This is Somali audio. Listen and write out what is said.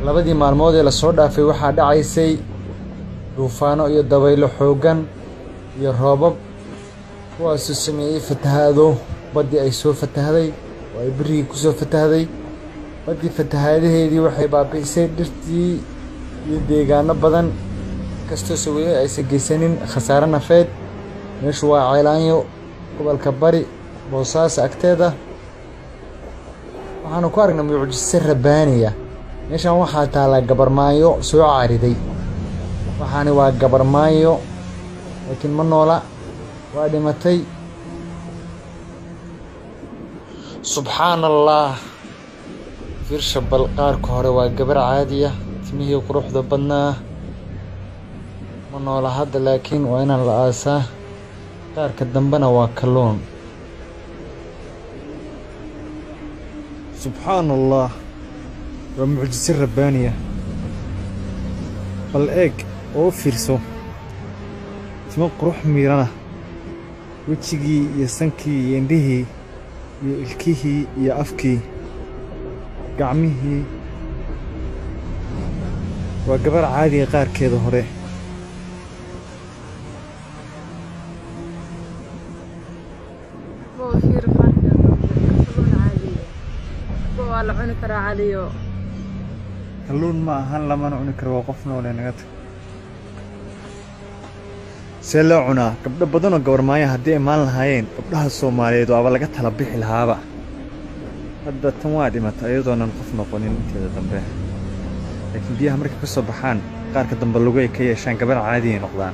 labadii maalmood ee la soo dhaafay waxaa dhacaysay duufaano iyo dabaylo xooggan iyo roobab kuwaasoo sameeyey fatahaado baddii ay soo fatahday oo ay berrigii ku soo fatahday baddii fatahaadaheedii waxay baabi'isay dhirtii iyo deegaano badan kastoose weli aysan geysanin khasaare nafeed meeshu waa Ceylaanyo gobolka Bari Boosaaso agteeda waxaanu ku aragnay mucjiso rabbaaniya meeshan waxaa taala gabarmaayo soo caariday waxaani waa gabarmaayo laakiin ma noola waa dhimatay subxaanallah fiirsha bal qaarka hore waa gabar caadiya timihii quruxda badnaa ma noola hadda laakiin waa inaan la aasaa qaarka dambena waa kalluun subxaanallah waa mucjiso rabbaaniya bal eeg oo fiirso timo qurux miirana wejigii iyo sankii iyo indhihii iyo ilkihii iyo afkii gacmihii waa gabar caadiga qaarkeeda hore kalluun ma ahan lamana cuni karo waa qof nool naga tag see loo cunaa gabdho badan oo gabarmaayo haddii ay maalin lahaayeen gabdhaha Soomaaliyeed waaba laga tala bixi lahaaba hadda tan waa dhimatay iyadoonan qof noqonin inteeda dambe laakiin biyaha markay ka soo baxaan qaarka dambe lugu ay ka yeeshaan gabar caadi ay noqdaan